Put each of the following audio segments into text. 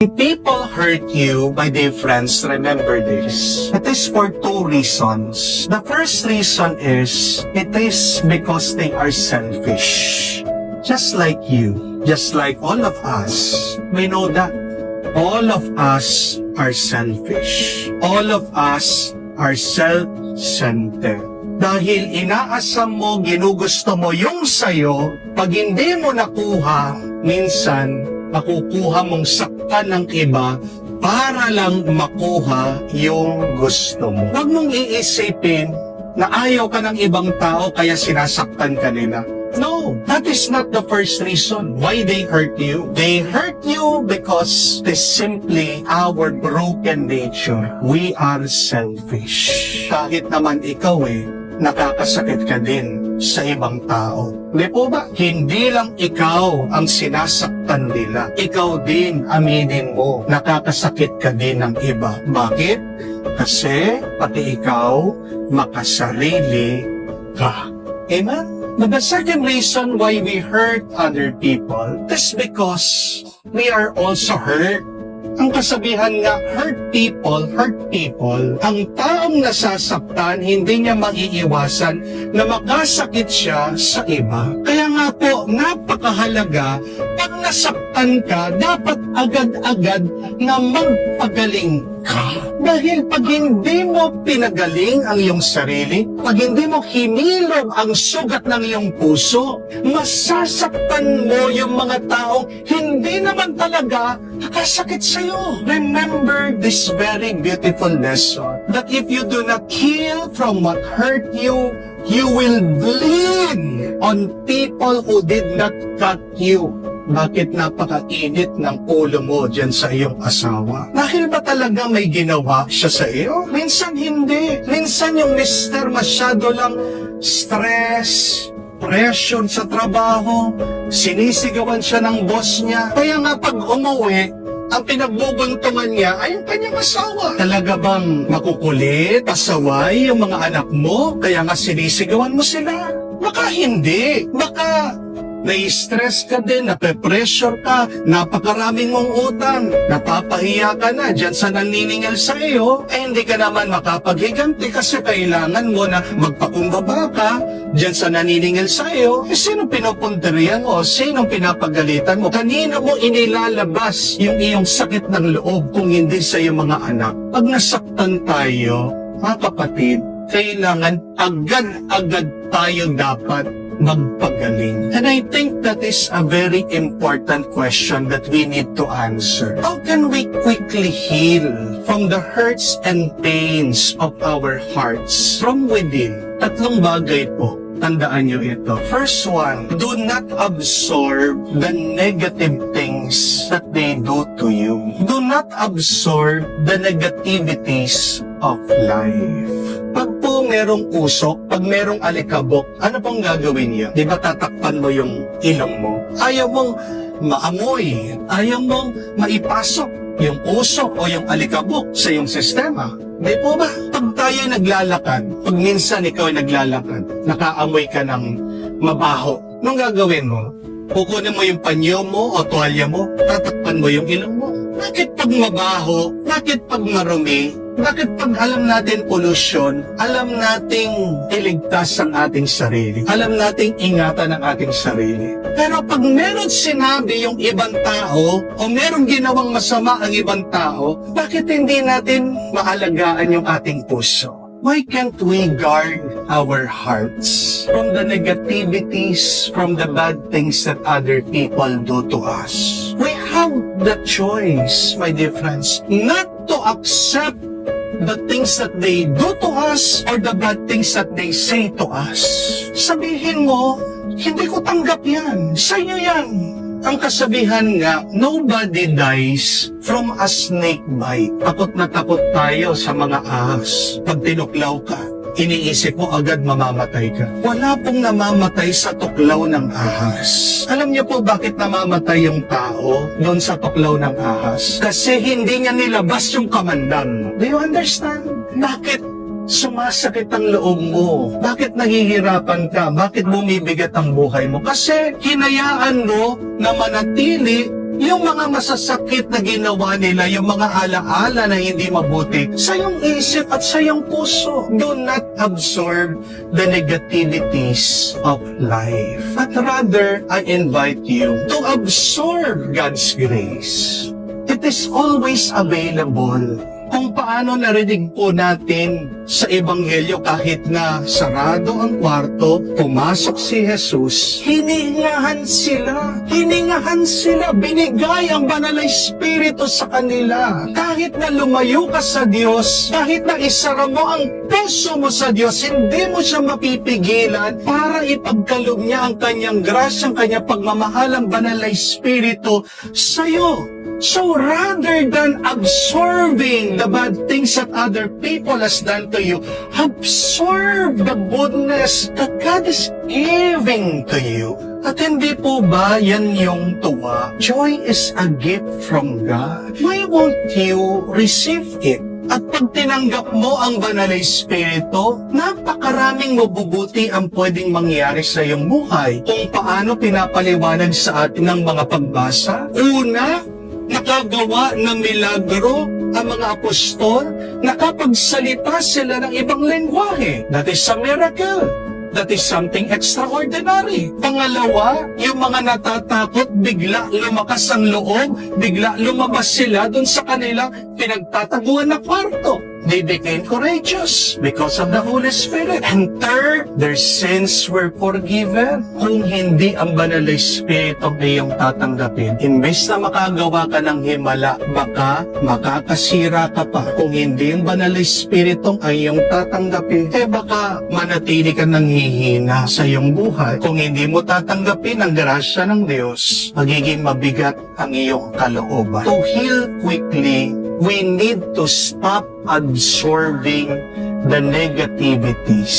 When people hurt you, my dear friends, remember this. It is for two reasons. The first reason is, it is because they are selfish. Just like you, just like all of us, we know that all of us are selfish. All of us are self-centered. Dahil inaasam mo, ginugusto mo yung sayo, pag hindi mo nakuha, minsan, makukuha mong saktan ng iba para lang makuha yung gusto mo. Huwag mong iisipin na ayaw ka ng ibang tao kaya sinasaktan ka nila. No, that is not the first reason why they hurt you. They hurt you because it is simply our broken nature. We are selfish. Kahit naman ikaw nakakasakit ka din sa ibang tao. Di po ba? Hindi lang ikaw ang sinasaktan nila. Ikaw din, aminin mo, nakakasakit ka din ng iba. Bakit? Kasi pati ikaw, makasarili ka. Amen? But the second reason why we hurt other people is because we are also hurt. Ang kasabihan nga, hurt people. Ang taong nasasaktan, hindi niya maiiwasan na makasakit siya sa iba. Kaya nga po, napakahalaga, pag nasaktan ka, dapat agad-agad na magpagaling ka. Dahil pag hindi mo pinagaling ang iyong sarili, pag hindi mo hinilom ang sugat ng iyong puso, masasaktan mo yung mga taong hindi naman talaga nakasakit sa'yo. Remember this very beautiful lesson that if you do not heal from what hurt you, you will bleed on people who did not cut you. Bakit napakainit ng ulo mo dyan sa iyong asawa? Dahil ba talaga may ginawa siya sa iyo? Minsan hindi. Minsan yung mister masyado lang stress, pressure sa trabaho, sinisigawan siya ng boss niya. Kaya nga pag umuwi, ang pinagbubuntungan niya ay ang kanyang asawa. Talaga bang makukulit, pasaway yung mga anak mo, kaya nga sinisigawan mo sila? Baka hindi. Baka nai-stress ka din, nape-pressure ka, napakaraming mong utang, napapahiya ka na dyan sa naniningil sa iyo, hindi ka naman makapaghiganti kasi kailangan mo na magpakumbaba ka dyan sa naniningil sa iyo. Sino pinupunterian mo? Sino pinapagalitan mo? Kanina mo inilalabas yung iyong sakit ng loob kung hindi sa iyong mga anak? Pag nasaktan tayo, mga kapatid, kailangan agad-agad tayo dapat magpagaling. And I think that is a very important question that we need to answer. How can we quickly heal from the hurts and pains of our hearts from within? Tatlong bagay po. Tandaan nyo ito. First one, do not absorb the negative things that they do to you. Do not absorb the negativities of life. Pag po merong usok, pag merong alikabok, ano pong gagawin niyo? Di ba tatakpan mo yung ilong mo? Ayaw mong maamoy. Ayaw mong maipasok yung usok o yung alikabok sa iyong sistema. Di po ba? Pag tayo naglalakad, pag minsan ikaw ay naglalakad, nakaamoy ka ng mabaho, anong gagawin mo? Kukunin mo yung panyo mo o tuwalya mo, tatakpan mo yung ilong mo. Bakit pag mabaho? Bakit pag marumi? Bakit pag alam natin pollution, alam nating iligtas ang ating sarili? Alam nating ingatan ang ating sarili. Pero pag meron sinabi yung ibang tao o meron ginawang masama ang ibang tao, bakit hindi natin maalagaan yung ating puso? Why can't we guard our hearts from the negativities, from the bad things that other people do to us? We have the choice, my dear friends, not to accept the things that they do to us or the bad things that they say to us. Sabihin mo, hindi ko tanggap yan. Sa inyo yan. Ang kasabihan nga, nobody dies from a snake bite. Takot na takot tayo sa mga ahas. Pag tinuklaw ka, iniisip mo agad mamamatay ka. Wala pong namamatay sa tuklaw ng ahas. Alam niyo po bakit namamatay yung tao doon sa tuklaw ng ahas? Kasi hindi niya nilabas yung kamandan. Do you understand? Bakit sumasakit ang loob mo? Bakit nahihirapan ka? Bakit bumibigat ang buhay mo? Kasi hinayaan mo na manatili Yung mga masasakit na ginawa nila, yung mga alaala na hindi mabuti, sa iyong isip at sa iyong puso. Do not absorb the negativities of life. But rather, I invite you to absorb God's grace. It is always available. Kung paano narinig po natin sa Ebanghelyo kahit na sarado ang kwarto, pumasok si Jesus, hiningahan sila, binigay ang banal na Espiritu sa kanila. Kahit na lumayo ka sa Diyos, kahit na isara mo ang puso mo sa Diyos, hindi mo siya mapipigilan para ipagkaloob niya ang kanyang grasya, ang kanyang pagmamahal, ang banal na Espiritu sa'yo. So rather than absorbing the bad things that other people has done to you, absorb the goodness that God is giving to you. At hindi po ba yan yung tuwa? Joy is a gift from God. Why won't you receive it? At pag tinanggap mo ang banal na Espiritu, napakaraming mabubuti ang pwedeng mangyari sa iyong buhay. Kung paano pinapaliwanag sa atin ng mga pagbasa. Una, nakagawa ng milagro ang mga apostol, nakapagsalita sila ng ibang lengguwahe. That is a miracle. That is something extraordinary. Pangalawa, yung mga natatakot, bigla lumakas ang loob, bigla lumabas sila dun sa kanilang pinagtataguan na kwarto. They became courageous because of the Holy Spirit. And third, their sins were forgiven. Kung hindi ang banal na Espiritu ang iyong tatanggapin, imbes na makagawa ka ng himala, baka makakasira ka pa. Kung hindi ang banal na Espiritu ang iyong tatanggapin, baka manatili ka nang hihina sa iyong buhay. Kung hindi mo tatanggapin ang grasya ng Diyos, magiging mabigat ang iyong kalooban. To heal quickly, we need to stop absorbing the negativities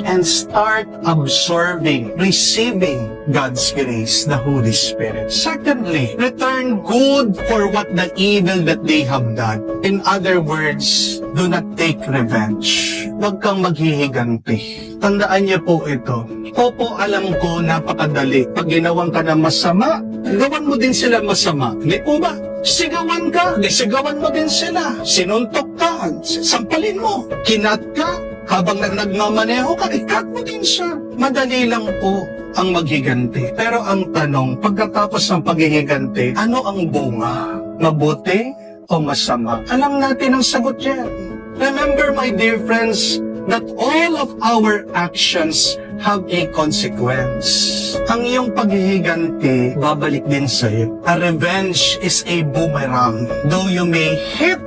and start absorbing, receiving God's grace, the Holy Spirit. Secondly, return good for what the evil that they have done. In other words, do not take revenge. Huwag kang maghihiganti. Tandaan niyo po ito. Opo, alam ko, napakadali. Pag ginawan ka na masama, gawan mo din sila masama. Hindi po ba? Sigawan ka, sigawan mo din sila. Sinuntok ka, sampalin mo. Kinat ka, habang nagmamaneho ka, ikat mo din siya. Madali lang po ang maghiganti. Pero ang tanong, pagkatapos ng paghihiganti, ano ang bunga? Mabuti o masama? Alam natin ang sagot yan. Remember, my dear friends, that all of our actions have a consequence. Ang iyong paghihiganti, babalik din sa iyo. A revenge is a boomerang. Though you may hit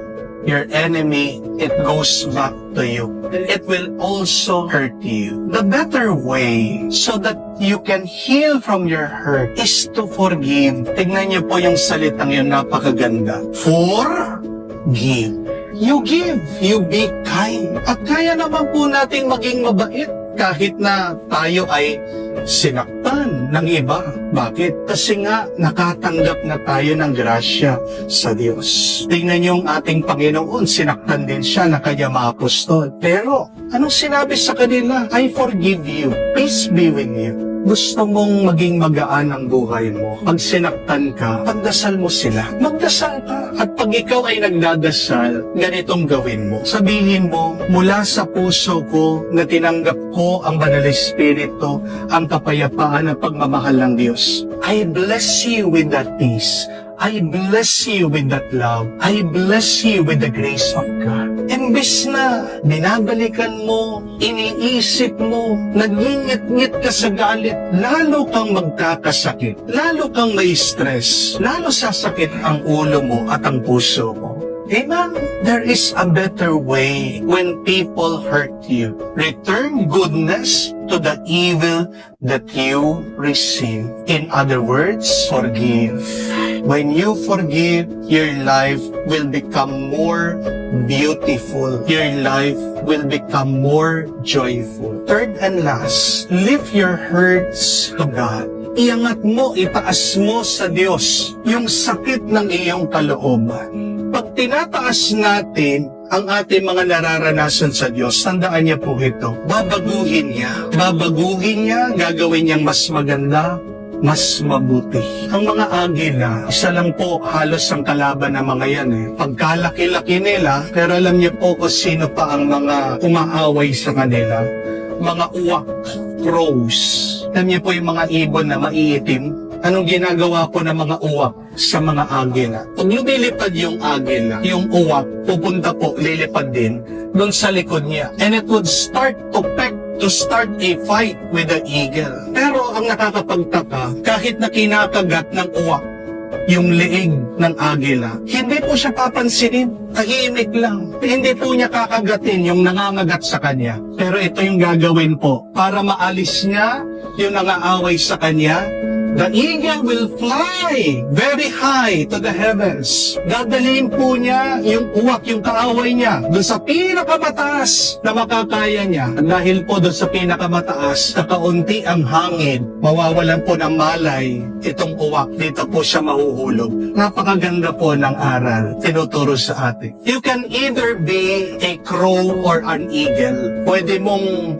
your enemy, it goes back to you. It will also hurt you. The better way so that you can heal from your hurt is to forgive. Tignan niyo po yung salitang yun, napakaganda. Forgive. You give, you be kind. At kaya naman po nating maging mabait kahit na tayo ay sinaktan ng iba. Bakit? Kasi nga nakatanggap na tayo ng grasya sa Diyos. Tingnan niyo ang ating Panginoon, sinaktan din siya na kanya maapostol. Pero anong sinabi sa kanila? I forgive you. Peace be with you. Gusto mong maging magaan ang buhay mo. Pag sinaktan ka, pagdasal mo sila. Magdasal ka. At pag ikaw ay nagdadasal, ganitong gawin mo. Sabihin mo, mula sa puso ko na tinanggap ko ang banal na Espiritu, ang kapayapaan at pagmamahal ng Diyos. I bless you with that peace. I bless you with that love. I bless you with the grace of God. Imbes na binabalikan mo, iniisip mo, nagingit-ngit ka sa galit, lalo kang magkakasakit, lalo kang may stress, lalo sasakit ang ulo mo at ang puso mo. Amen? There is a better way when people hurt you. Return goodness to the evil that you receive. In other words, forgive. When you forgive, your life will become more beautiful. Your life will become more joyful. Third and last, lift your hurts to God. Iangat mo, itaas mo sa Diyos yung sakit ng iyong kalooban. Pag tinataas natin ang ating mga nararanasan sa Diyos, tandaan niya po ito, babaguhin niya, gagawin niyang mas maganda, mas mabuti. Ang mga agila, isa lang po halos ang kalaban ng mga yan eh. Pagkalaki-laki nila, pero alam niyo po kung sino pa ang mga umaaway sa kanila. Mga uwak, crows. Alam niyo po yung mga ibon na maiitim. Anong ginagawa po ng mga uwak sa mga agila? Pag lumilipad yung agila, yung uwak, pupunta po, lilipad din doon sa likod niya. And it would start to peck to start a fight with the eagle. Pero ang nakakapagtaka, kahit na kinakagat ng uwak yung leeg ng agila, hindi po siya papansinin. Tahimik lang. Hindi po niya kakagatin yung nangangagat sa kanya. Pero ito yung gagawin po. Para maalis niya yung nangaaway sa kanya, the eagle will fly very high to the heavens. Dadalhin po niya yung uwak, yung kaaway niya, doon sa pinakamataas na makakaya niya. Dahil po doon sa pinakamataas, kakaunti ang hangin, mawawalan po ng malay itong uwak. Dito po siya mahuhulog. Napakaganda po ng aral tinuturo sa atin. You can either be a crow or an eagle. Pwede mong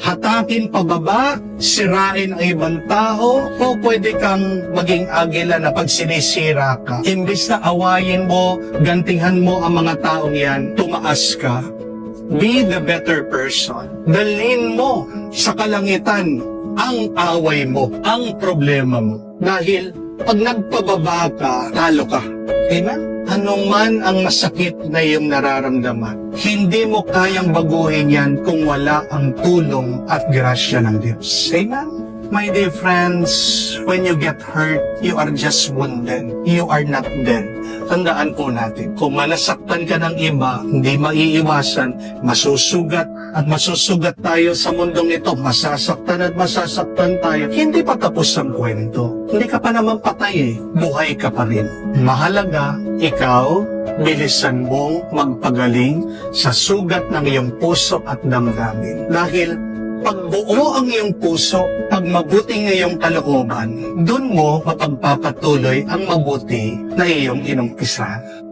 hatakin pababa, sirain ang ibang tao, o pwede kang maging agila na pag sinisira ka. Imbis na awayin mo, gantihan mo ang mga taong yan, tumaas ka. Be the better person. Dalhin mo sa kalangitan ang away mo, ang problema mo. Dahil pag nagpababa ka, talo ka. Amen? Anong man ang masakit na iyong nararamdaman, hindi mo kayang baguhin yan kung wala ang tulong at grasya ng Diyos. Amen? My dear friends, when you get hurt, you are just wounded. You are not dead. Tandaan po natin, kung manasaktan ka ng iba, hindi maiiwasan, masusugat at masusugat tayo sa mundong ito. Masasaktan at masasaktan tayo. Hindi pa tapos ang kwento. Hindi ka pa naman patay eh. Buhay ka pa rin. Mahalaga, ikaw, bilisan mong magpagaling sa sugat ng iyong puso at damdamin. Dahil pag buo ang iyong puso, pag mabuti ang iyong kalooban, doon mo mapagpapatuloy ang mabuti na iyong inumpisahan.